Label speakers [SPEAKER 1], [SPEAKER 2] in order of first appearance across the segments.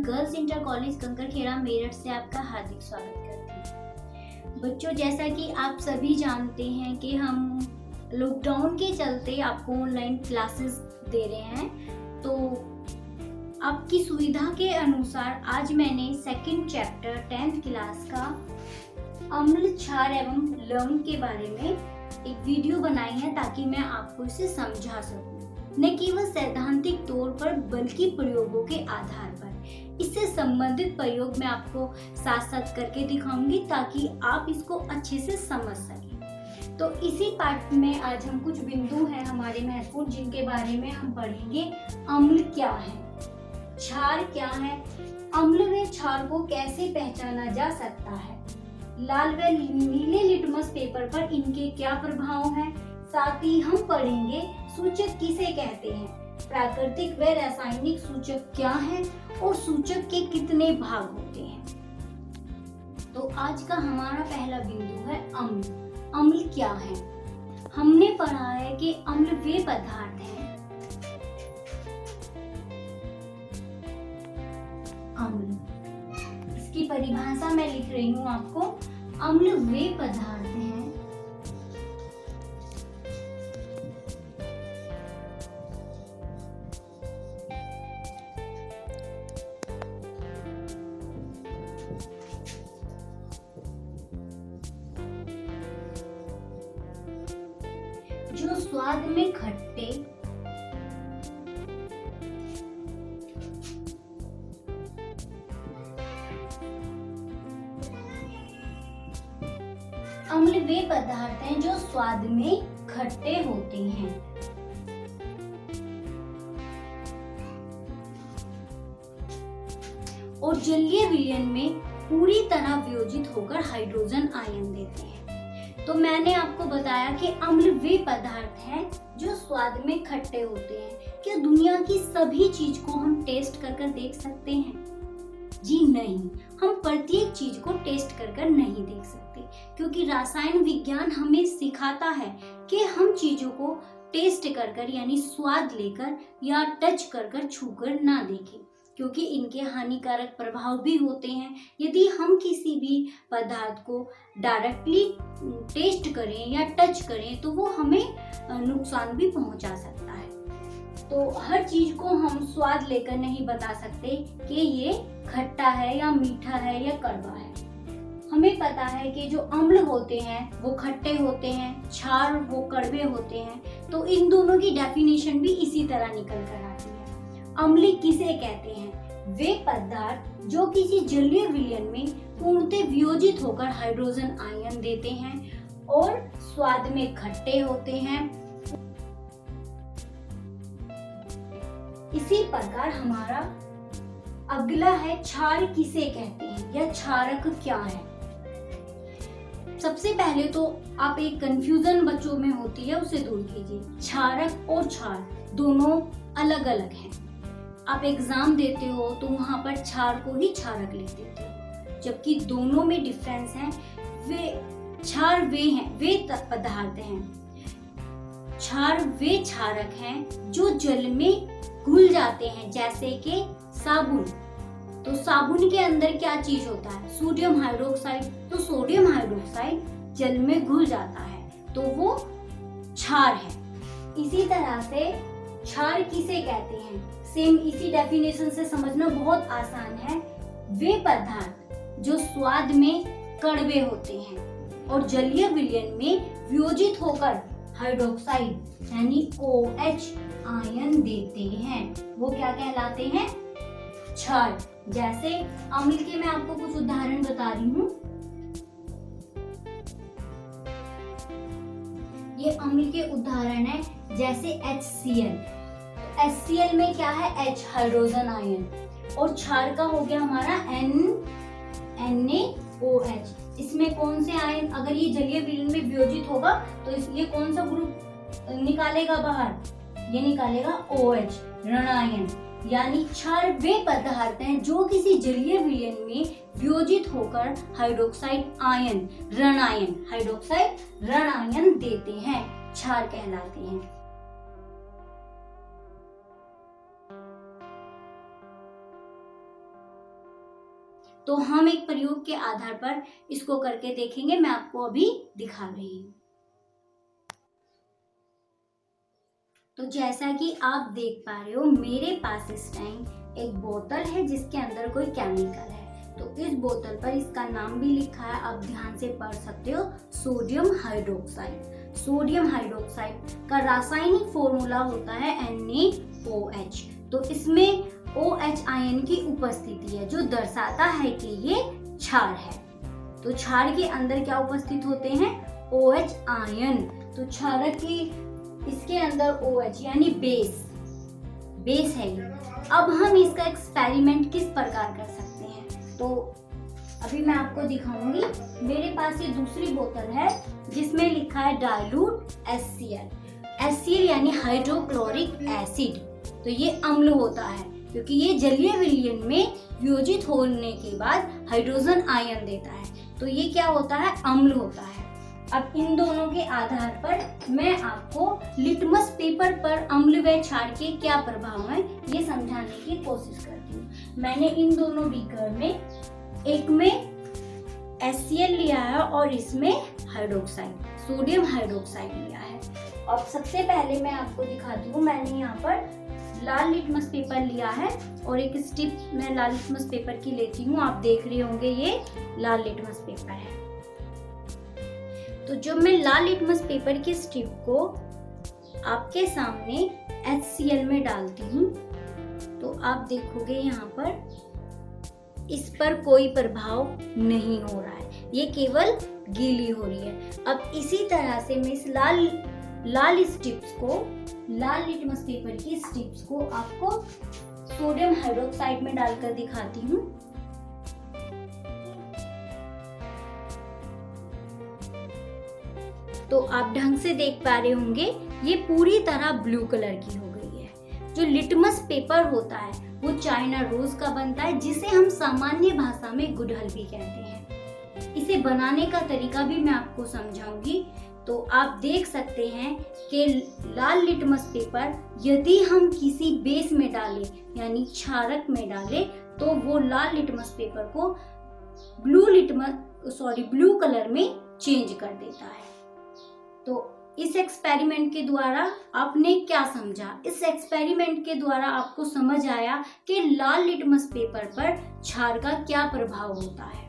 [SPEAKER 1] Girls inter college Kankarkhera Meerut से आपका हार्दिक स्वागत करती हूँ। बच्चों, जैसा कि आप सभी जानते हैं कि हम लॉकडाउन के चलते आपको ऑनलाइन क्लासेस दे रहे हैं, तो आपकी सुविधा के अनुसार आज मैंने सेकंड चैप्टर 10th क्लास का अम्ल, क्षार एवं लवण के बारे में एक वीडियो बनाई है ताकि मैं आपको इसे समझा सकूं, न केवल सैद्धांतिक तौर पर बल्कि प्रयोगों के आधार पर। इससे संबंधित प्रयोग मैं आपको साथ साथ करके दिखाऊंगी ताकि आप इसको अच्छे से समझ सकें। तो इसी पाठ में आज हम कुछ बिंदु हैं हमारे महत्वपूर्ण जिनके बारे में हम पढ़ेंगे। अम्ल क्या है, क्षार क्या है, अम्ल व क्षार को कैसे पहचाना जा सकता है, लाल व नीले लिटमस पेपर पर इनके क्या प्रभाव हैं। साथ ही हम पढ़ेंगे सूचक किसे कहते हैं, प्राकृतिक व रासायनिक सूचक क्या है और सूचक के कितने भाग होते हैं। तो आज का हमारा पहला बिंदु है अम्ल। अम्ल क्या है? हमने पढ़ा है कि अम्ल वे पदार्थ हैं। अम्ल, इसकी परिभाषा मैं लिख रही हूँ आपको। अम्ल वे पदार्थ हैं जो स्वाद में खट्टे अम्ल वे पदार्थ हैं जो स्वाद में खट्टे होते हैं। और जलीय विलयन में पूरी तरह वियोजित होकर हाइड्रोजन आयन देते हैं। तो मैंने आपको बताया कि अम्ल वे पदार्थ हैं जो स्वाद में खट्टे होते हैं। क्या दुनिया की सभी चीज को हम टेस्ट कर देख सकते हैं? जी नहीं, हम प्रत्येक चीज को टेस्ट कर नहीं देख सकते, क्योंकि रासायन विज्ञान हमें सिखाता है कि हम चीजों को टेस्ट कर यानी स्वाद लेकर या टच कर छूकर ना देखें, क्योंकि इनके हानिकारक प्रभाव भी होते हैं। यदि हम किसी भी पदार्थ को डायरेक्टली टेस्ट करें या टच करें तो वो हमें नुकसान भी पहुंचा सकता है। तो हर चीज को हम स्वाद लेकर नहीं बता सकते कि ये खट्टा है या मीठा है या कड़वा है। हमें पता है कि जो अम्ल होते हैं वो खट्टे होते हैं, क्षार वो कड़वे होते हैं। तो इन दोनों की डेफिनेशन भी इसी तरह निकल कर आती है। अम्ल किसे कहते हैं? वे पदार्थ जो किसी जलीय विलयन में पूर्णतः वियोजित होकर हाइड्रोजन आयन देते हैं और स्वाद में खट्टे होते हैं। इसी प्रकार हमारा अगला है क्षार किसे कहते हैं या क्षारक क्या है। सबसे पहले तो आप एक कंफ्यूजन बच्चों में होती है उसे दूर कीजिए। क्षारक और क्षार दोनों अलग अलग हैं। आप एग्जाम देते हो तो वहां पर क्षार को ही क्षारक लिख देते हो, जबकि दोनों में डिफरेंस है। वे क्षार वे हैं, वे पदार्थ हैं। क्षार वे क्षारक हैं जो जल में घुल जाते हैं, जैसे कि साबुन। तो साबुन के अंदर क्या चीज होता है? Sodium hydroxide. तो सोडियम हाइड्रोक्साइड जल में घुल जाता है तो वो क्षार है। इसी तरह से क्षार किसे कहते हैं? सेम इसी डेफिनेशन से समझना बहुत आसान है। वे पदार्थ जो स्वाद में कड़वे होते हैं और जलीय विलयन में वियोजित होकर हाइड्रोक्साइड यानी OH आयन देते हैं, वो क्या कहलाते हैं? क्षार। जैसे अम्ल के मैं आपको कुछ उदाहरण बता रही हूँ। ये अम्ल के उदाहरण है, जैसे HCl। HCl में क्या है? H hydrogen ion. और क्षार का हो गया हमारा NaOH। इसमें कौन से आयन, अगर ये जलीय विलयन में वियोजित होगा तो ये कौन सा ग्रुप निकालेगा बाहर? ये निकालेगा OH, ऋण आयन। यानी क्षार वे पदार्थ हैं जो किसी जलीय विलयन में वियोजित होकर हाइड्रोक्साइड आयन, ऋण आयन, हाइड्रोक्साइड ऋण आयन देते हैं, क्षार कहलाते हैं। तो हम एक प्रयोग के आधार पर इसको करके देखेंगे। मैं आपको अभी दिखा रही हूँ। तो जैसा कि आप देख पा रहे हो, मेरे पास इस टाइम एक बोतल है जिसके अंदर कोई केमिकल है। तो इस बोतल पर इसका नाम भी लिखा है, आप ध्यान से पढ़ सकते हो, सोडियम हाइड्रोक्साइड। सोडियम हाइड्रोक्साइड का रासायनिक फॉर्मूला होता है NaOH। तो इसमें OH आयन की उपस्थिति है जो दर्शाता है कि ये क्षार है। तो क्षार के अंदर क्या उपस्थित होते हैं? OH ion. तो क्षारक की इसके अंदर OH यानी बेस है ये। अब हम इसका एक्सपेरिमेंट किस प्रकार कर सकते हैं, तो अभी मैं आपको दिखाऊंगी। मेरे पास ये दूसरी बोतल है जिसमें लिखा है डाइल्यूट HCl यानी हाइड्रोक्लोरिक एसिड। तो ये अम्ल होता है क्योंकि ये जलीय विलयन में वियोजित होने के बाद हाइड्रोजन आयन देता है। तो ये क्या होता है? अम्ल होता है। अब इन दोनों के आधार पर मैं आपको लिटमस पेपर पर अम्ल व क्षार के क्या प्रभाव हैं ये समझाने की कोशिश करती हूँ। मैंने इन दोनों बीकर में, एक में HCl लिया है और इसमें सोडियम हाइड्रोक्साइड लिया है। अब सबसे पहले मैं आपको दिखाती हूँ, मैंने यहाँ पर लाल लिटमस पेपर लिया है और एक स्ट्रिप मैं लाल लिटमस पेपर की लेती हूँ। आप देख रहे होंगे ये लाल लिटमस पेपर है। तो जब मैं लाल लिटमस पेपर की स्ट्रिप को आपके सामने HCl में डालती हूँ तो आप देखोगे यहाँ पर इस पर कोई प्रभाव नहीं हो रहा है, ये केवल गीली हो रही है। अब इसी तरह से मैं इस लाल लिटमस पेपर की स्ट्रिप्स को आपको सोडियम हाइड्रोक्साइड में डालकर दिखाती हूँ। तो आप ढंग से देख पा रहे होंगे ये पूरी तरह ब्लू कलर की हो गई है। जो लिटमस पेपर होता है वो चाइना रोज का बनता है जिसे हम सामान्य भाषा में गुड़हल भी कहते हैं। इसे बनाने का तरीका भी मैं आपको समझाऊंगी। तो आप देख सकते हैं कि लाल लिटमस पेपर यदि हम किसी बेस में डालें यानी क्षारक में डालें तो वो लाल लिटमस पेपर को ब्लू कलर में चेंज कर देता है। तो इस एक्सपेरिमेंट के द्वारा आपने क्या समझा? इस एक्सपेरिमेंट के द्वारा आपको समझ आया कि लाल लिटमस पेपर पर क्षार का क्या प्रभाव होता है।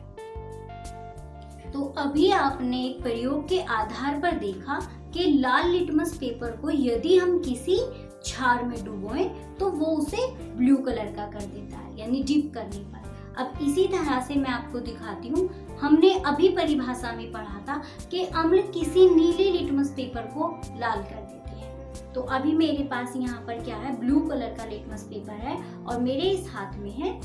[SPEAKER 1] तो अभी आपने एक प्रयोग के आधार पर देखा कि लाल लिटमस पेपर को यदि हम किसी क्षार में डुबोएं तो वो उसे ब्लू कलर का कर देता है यानी डिप करने पर। अब इसी तरह से मैं आपको दिखाती हूँ। हमने अभी परिभाषा में पढ़ा था कि अम्ल किसी नीले लिटमस पेपर को लाल कर देते हैं। तो अभी मेरे पास यहाँ पर क्या है? ब्लू कलर का लिटमस पेपर है और मेरे इस हाथ में है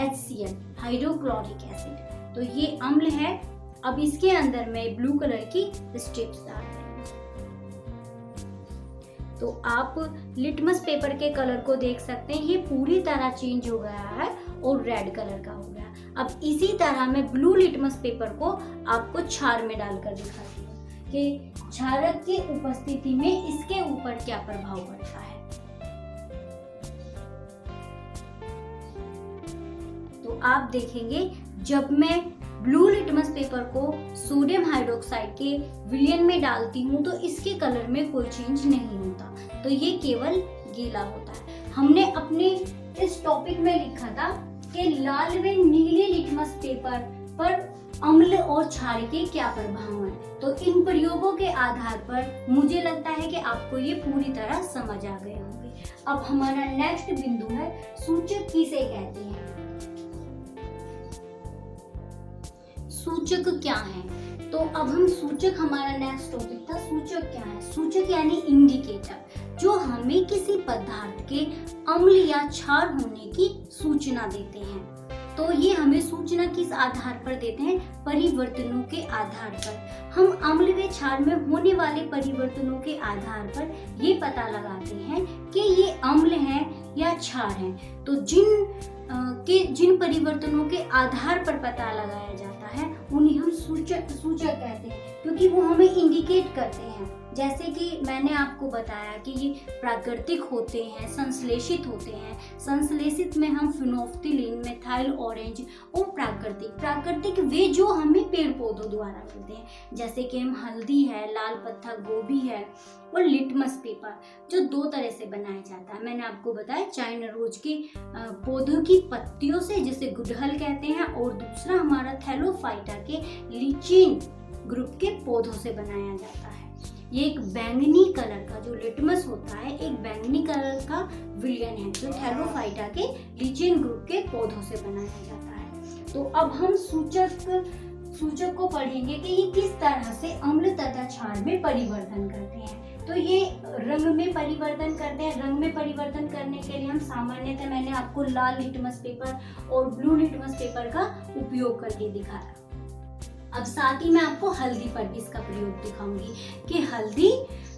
[SPEAKER 1] HCl हाइड्रोक्लोरिक एसिड। तो ये अम्ल है। अब इसके अंदर मैं ब्लू कलर की स्ट्रिप्स डाल रही हूँ। तो आप लिटमस पेपर के कलर को देख सकते हैं, ये पूरी तरह चेंज हो गया है और रेड कलर का हो गया। अब इसी तरह मैं ब्लू लिटमस पेपर को आपको क्षार में डालकर दिखाती हूँ कि क्षारक की उपस्थिति में इसके ऊपर क्या प्रभाव पड़ता है। तो आप देखेंगे जब मैं ब्लू लिटमस पेपर को सोडियम हाइड्रोक्साइड के विलयन में डालती हूँ तो इसके कलर में कोई चेंज नहीं होता, तो ये केवल गीला होता है। हमने अपने इस टॉपिक में लिखा था कि लाल व नीले लिटमस पेपर पर अम्ल और क्षार के क्या प्रभाव हैं। तो इन प्रयोगों के आधार पर मुझे लगता है कि आपको ये पूरी तरह समझ आ गए होंगे। अब हमारा नेक्स्ट बिंदु है सूचक किसे कहते हैं। सूचक क्या है? तो अब हम सूचक, हमारा नेक्स्ट टॉपिक था सूचक क्या है। सूचक यानी इंडिकेटर, जो हमें किसी पदार्थ के अम्ल या क्षार होने की सूचना देते हैं। तो ये हमें सूचना किस आधार पर देते हैं? परिवर्तनों के आधार पर। हम अम्ल व क्षार में होने वाले परिवर्तनों के आधार पर ये पता लगाते हैं कि ये अम्ल है या क्षार है। तो जिन परिवर्तनों के आधार पर पता लगाया जाता है उन्हें हम सूचक कहते हैं, क्योंकि वो हमें इंडिकेट करते हैं जैसे कि मैंने आपको बताया कि ये प्राकृतिक होते हैं, संश्लेषित होते हैं। संश्लेषित में हम फिनोफ्थिलीन, मेथाइल ऑरेंज और प्राकृतिक वे जो हमें पेड़ पौधों द्वारा मिलते हैं, जैसे कि हम हल्दी है, लाल पत्ता गोभी है और लिटमस पेपर, जो 2 तरह से बनाया जाता है। मैंने आपको बताया चाइना रोज के पौधों की पत्तियों से, जिसे गुड़हल कहते हैं, और दूसरा हमारा थैलोफाइटा के लिचिन ग्रुप के पौधों से बनाया जाता है। ये एक बैंगनी कलर का जो लिटमस होता है, एक बैंगनी कलर का विलयन है जो थैलोफाइटा के लिचिन ग्रुप के पौधों से बनाया जाता है। तो अब हम सूचक को पढ़ेंगे कि ये किस तरह से अम्ल तथा क्षार में परिवर्तन करते हैं। तो ये रंग में परिवर्तन करते हैं। रंग में परिवर्तन करने के लिए हम सामान्यतः, मैंने आपको लाल लिटमस पेपर और ब्लू लिटमस पेपर का उपयोग करके दिखाया। अब साथ ही मैं आपको हल्दी पर भी इसका प्रयोग दिखाऊंगी कि हल्दी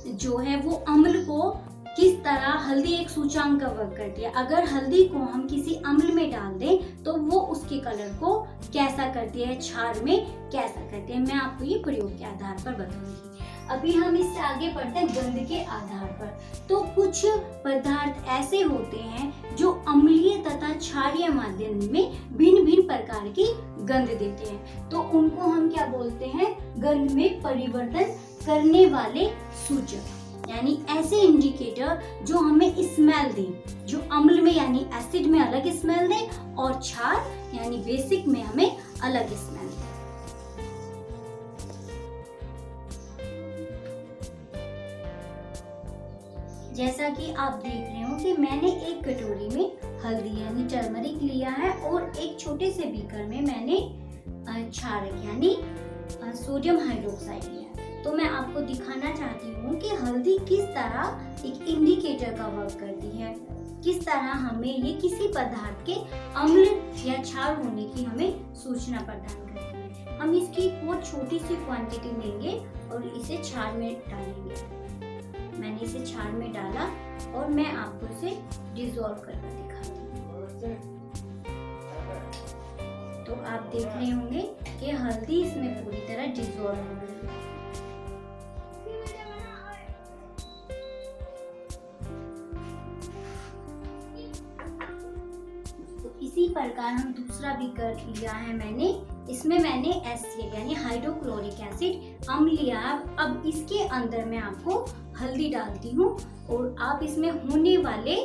[SPEAKER 1] जो है वो अम्ल को किस तरह, हल्दी एक सूचकांक का वर्क करती है। अगर हल्दी को हम किसी अम्ल में डाल दें तो वो उसके कलर को कैसा करती है, क्षार में कैसा करती है, मैं आपको ये प्रयोग के आधार पर बताऊंगी। अभी हम इससे आगे बढ़ते हैं गंध के आधार पर। तो कुछ पदार्थ ऐसे होते हैं जो अम्लीय तथा क्षारीय माध्यम में भिन्न भिन्न प्रकार की गंध देते हैं, तो उनको हम क्या बोलते हैं, गंध में परिवर्तन करने वाले सूचक, यानी ऐसे इंडिकेटर जो हमें स्मेल दें, जो अम्ल में यानी एसिड में अलग स्मेल दें और क्षार यानी बेसिक में हमें अलग स्मेल दें। जैसा कि आप देख रहे हो कि मैंने एक कटोरी में हल्दी यानी टर्मरिक लिया है और एक छोटे से बीकर में मैंने क्षारक यानी सोडियम हाइड्रोक्साइड लिया है। तो मैं आपको दिखाना चाहती हूँ कि हल्दी किस तरह एक इंडिकेटर का वर्क करती है, किस तरह हमें ये किसी पदार्थ के अम्ल या क्षार होने की हमें सूचना प्रदान करती है। हम इसकी बहुत छोटी सी क्वांटिटी लेंगे और इसे क्षार में डालेंगे। मैंने इसे क्षार में डाला और मैं आपको इसे डिसॉल्व करके दिखाती हूँ। तो आप देख रहे होंगे कि हल्दी इसमें पूरी तरह डिसॉल्व हो गई। तो इसी प्रकार हम दूसरा बीकर लिया है मैंने, इसमें मैंने HCl यानी हाइड्रोक्लोरिक एसिड अम्ल लिया है। अब इसके अंदर मैं आपको हल्दी डालती हूँ और आप इसमें होने वाले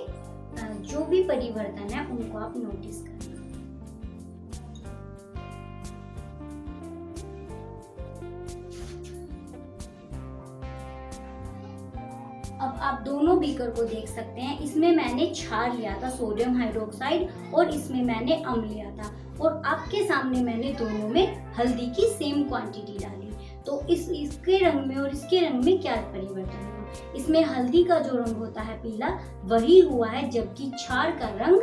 [SPEAKER 1] जो भी परिवर्तन है उनको आप नोटिस करना। अब आप दोनों बीकर को देख सकते हैं, इसमें मैंने क्षार लिया था सोडियम हाइड्रोक्साइड और इसमें मैंने अम्ल लिया था, और आपके सामने मैंने दोनों में हल्दी की सेम क्वांटिटी डाली। तो इसके रंग में और इसके रंग में क्या परिवर्तन हुआ, इसमें हल्दी का जो रंग होता है पीला वही हुआ है, जबकि क्षार का रंग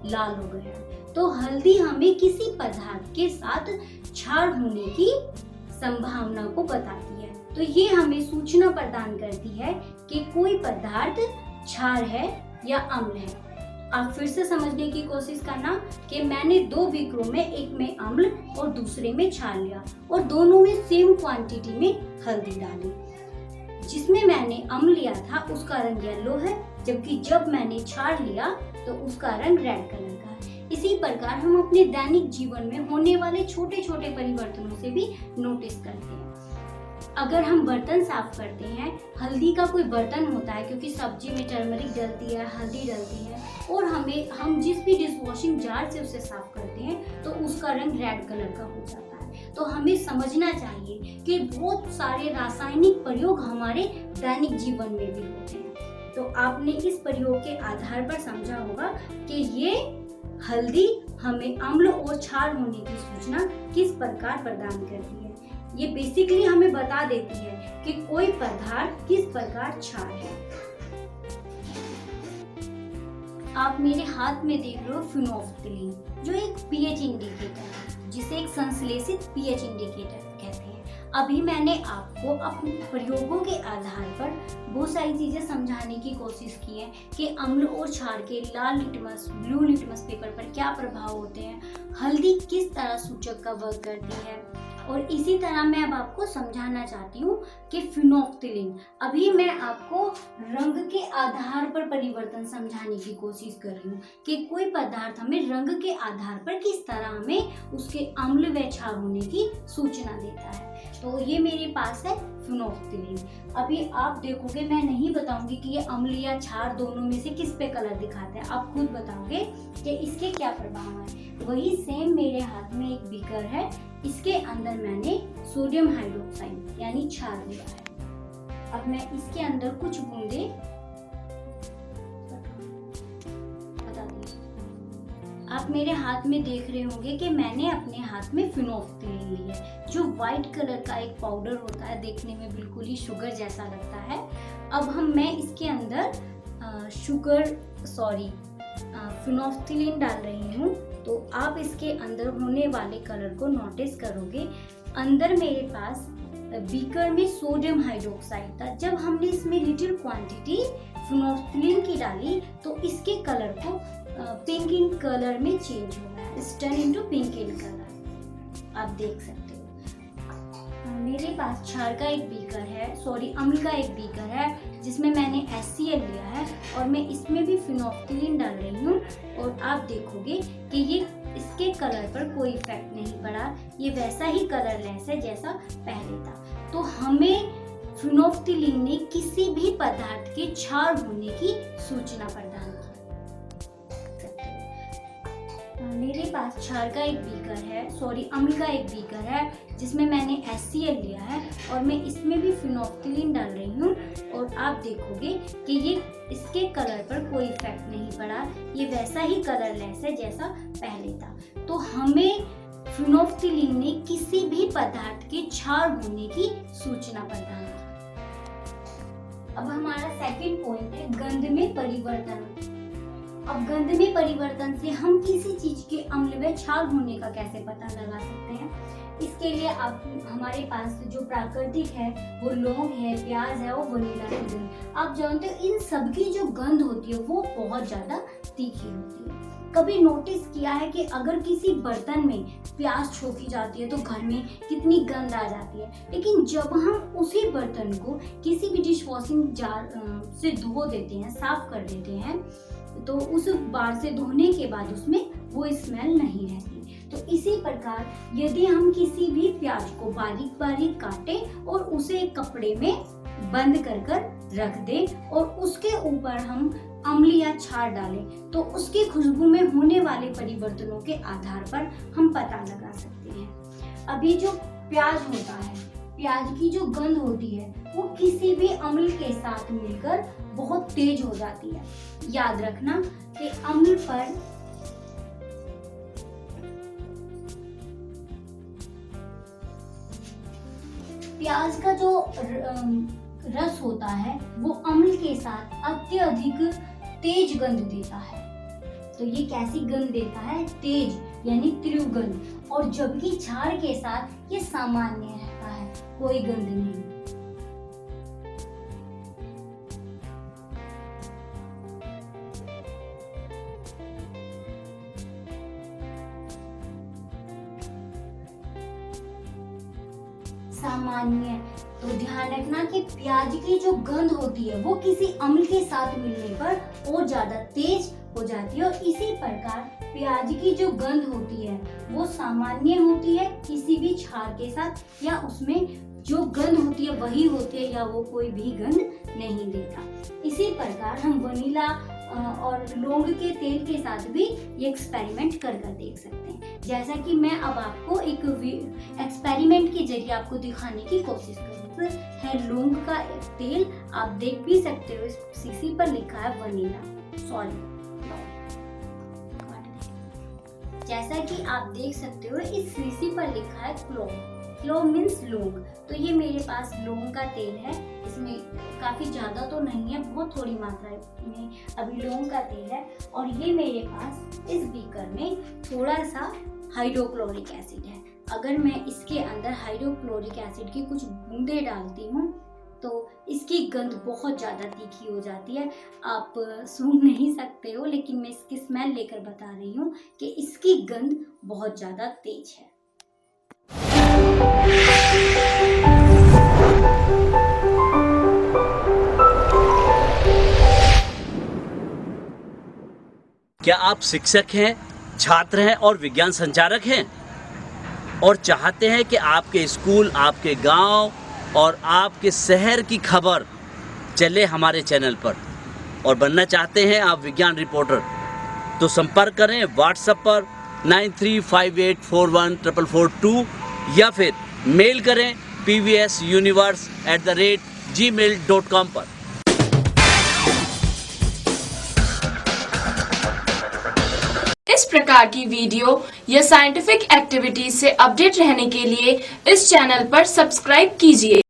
[SPEAKER 1] लाल हो गया है। तो हल्दी हमें किसी पदार्थ के साथ क्षार होने की संभावना को बताती है। तो ये हमें सूचना प्रदान करती है कि कोई पदार्थ क्षार है या अम्ल है। आप फिर से समझने की कोशिश करना कि मैंने 2 बीकरों में, एक में अम्ल और दूसरे में क्षार लिया और दोनों में सेम क्वांटिटी में हल्दी डाली। जिसमें मैंने अम्ल लिया था उसका रंग येलो है, जबकि जब मैंने क्षार लिया तो उसका रंग रेड कलर का है। इसी प्रकार हम अपने दैनिक जीवन में होने वाले छोटे छोटे परिवर्तनों से भी नोटिस करते हैं। अगर हम बर्तन साफ करते हैं, हल्दी का कोई बर्तन होता है, क्योंकि सब्जी में टर्मरिक डलती है, हल्दी डलती है, और हम जिस भी डिश वॉशिंग जार से उसे साफ करते हैं तो उसका रंग रेड कलर का हो जाता है। तो हमें समझना चाहिए कि बहुत सारे रासायनिक प्रयोग हमारे दैनिक जीवन में भी होते हैं। तो आपने इस प्रयोग के आधार पर समझा होगा कि ये हल्दी हमें अम्ल और क्षार होने की सूचना किस प्रकार प्रदान करती है। ये बेसिकली हमें बता देती है कि कोई पदार्थ किस प्रकार क्षार है। आप मेरे हाथ में देख रहे हो फिनोफ्थिलीन, जो एक पीएच इंडिकेटर है, जिसे एक संश्लेषित पीएच इंडिकेटर कहते हैं। अभी मैंने आपको अपने प्रयोगों के आधार पर बहुत सारी चीजें समझाने की कोशिश की है कि अम्ल और क्षार के लाल लिटमस, ब्लू लिटमस पेपर पर क्या प्रभाव होते हैं, हल्दी किस तरह सूचक का वर्क करती है, और इसी तरह मैं अब आपको समझाना चाहती हूँ कि फिनोल्फ्थालीन, अभी मैं आपको रंग के आधार पर परिवर्तन समझाने की कोशिश कर रही हूँ कि कोई पदार्थ हमें रंग के आधार पर किस तरह हमें उसके अम्ल व क्षार होने की सूचना देता है। तो ये मेरे पास है फिनोल्फ्थालीन। अभी आप देखोगे, मैं नहीं बताऊंगी कि ये अम्ल या क्षार दोनों में से किस पे कलर दिखाता है, आप खुद बताओगे कि इसके क्या प्रभाव है। वही सेम मेरे हाथ में एक बीकर है, इसके अंदर मैंने सोडियम हाइड्रोक्साइड यानी क्षार लिया है। अब मैं इसके अंदर कुछ बूंदे बता दीजिए। आप मेरे हाथ में देख रहे होंगे कि मैंने अपने हाथ में फिनोल्फ्थालीन लिया है, जो व्हाइट कलर का एक पाउडर होता है, देखने में बिल्कुल ही शुगर जैसा लगता है। अब मैं इसके अंदर फिनोल्फ्थालीन डाल रही हूँ। तो आप इसके अंदर होने वाले कलर को नोटिस करोगे। अंदर मेरे पास बीकर में सोडियम हाइड्रोक्साइड था। जब हमने इसमें लिटिल क्वांटिटी फिनोल्फ्थालीन की डाली तो इसके कलर को पिंक इन कलर में चेंज हो रहा है, turn into pink in colour. आप देख सकते हो। मेरे पास क्षार का एक बीकर है, अम्ल का एक बीकर है, जिसमें मैंने HCl लिया है और मैं इसमें भी फिनोल्फ्थालीन डाल रही हूँ। और आप देखोगे कि ये इसके कलर पर कोई इफेक्ट नहीं पड़ा, ये वैसा ही कलरलेस है जैसा पहले था। तो हमें फिनोल्फ्थालीन ने किसी भी पदार्थ के क्षार होने की सूचना प्रदान की। मेरे पास क्षार का एक बीकर है, अम्ल का एक बीकर है, जिसमें मैंने HCl लिया है और मैं इसमें भी फिनोल्फ्थालीन डाल रही हूँ। और आप देखोगे कि ये इसके कलर पर कोई इफेक्ट नहीं पड़ा, ये वैसा ही कलरलेस है जैसा पहले था। तो हमें फिनोल्फ्थालीन ने किसी भी पदार्थ के क्षार होने की सूचना प्रदान की। अब हमारा सेकंड पॉइंट है गंध में परिवर्तन। अब गंध में परिवर्तन से हम किसी चीज के अम्ल व क्षार होने का कैसे पता लगा सकते हैं। इसके लिए आप हमारे पास जो प्राकृतिक है वो लौंग है, प्याज है और वनीला की गंध। आप जानते हो इन सब की जो गंध होती है वो बहुत ज्यादा तीखी होती है। कभी नोटिस किया है कि अगर किसी बर्तन में प्याज छोकी जाती है तो घर में कितनी गंध आ जाती है, लेकिन जब हम उसी बर्तन को किसी भी डिश वॉशिंग जार से धो देते हैं, साफ कर देते हैं, तो उस बार से धोने के बाद उसमें वो स्मेल नहीं रहती। तो इसी प्रकार यदि हम किसी भी प्याज को बारीक बारीक काटें और उसे एक कपड़े में बंद कर रख दें और उसके ऊपर हम अम्ल या क्षार डालें, तो उसकी खुशबू में होने वाले परिवर्तनों के आधार पर हम पता लगा सकते हैं। अभी जो प्याज होता है, प्याज की जो गंध होती है वो किसी भी अम्ल के साथ मिलकर बहुत तेज हो जाती है। याद रखना कि अम्ल पर प्याज का जो रस होता है वो अम्ल के साथ अत्यधिक तेज गंध देता है। तो ये कैसी गंध देता है? तेज यानी तीव्र गंध। और जबकि क्षार के साथ ये सामान्य रहता है, कोई गंध नहीं। सामान्य। तो ध्यान रखना कि प्याज की जो गंध होती है वो किसी अम्ल के साथ मिलने पर और ज्यादा तेज हो जाती है, और इसी प्रकार प्याज की जो गंध होती है वो सामान्य होती है किसी भी क्षार के साथ, या उसमें जो गंध होती है वही होती है, या वो कोई भी गंध नहीं देता। इसी प्रकार हम वनीला और लौंग के तेल के साथ भी ये एक्सपेरिमेंट कर देख सकते हैं। जैसा कि मैं अब आपको एक एक्सपेरिमेंट के जरिए आपको दिखाने की कोशिश करूँ। है लौंग का तेल, आप देख भी सकते हो, इस शीशी पर लिखा है वनीला, जैसा कि आप देख सकते हो इस शीशी पर लिखा है क्लोव। क्लोव मीन्स लौंग। तो ये मेरे पास लौंग का तेल है, इसमें काफी ज्यादा तो नहीं है, बहुत थोड़ी मात्रा में अभी लौंग का तेल है। और ये मेरे पास इस बीकर में थोड़ा सा हाइड्रोक्लोरिक एसिड है। अगर मैं इसके अंदर हाइड्रोक्लोरिक एसिड की कुछ बूंदे डालती हूँ तो इसकी गंध बहुत ज़्यादा तीखी हो जाती है। आप सूंघ नहीं सकते हो, लेकिन मैं इसकी स्मेल लेकर बता रही हूँ कि इसकी गंध बहुत ज़्यादा तेज है।
[SPEAKER 2] क्या आप शिक्षक हैं, छात्र हैं और विज्ञान संचारक हैं और चाहते हैं कि आपके स्कूल, आपके गांव और आपके शहर की खबर चले हमारे चैनल पर और बनना चाहते हैं आप विज्ञान रिपोर्टर, तो संपर्क करें व्हाट्सएप पर 9358414442 या फिर मेल करें pvsuniverse@gmail.com पर।
[SPEAKER 3] इस प्रकार की वीडियो या साइंटिफिक एक्टिविटीज से अपडेट रहने के लिए इस चैनल पर सब्सक्राइब कीजिए।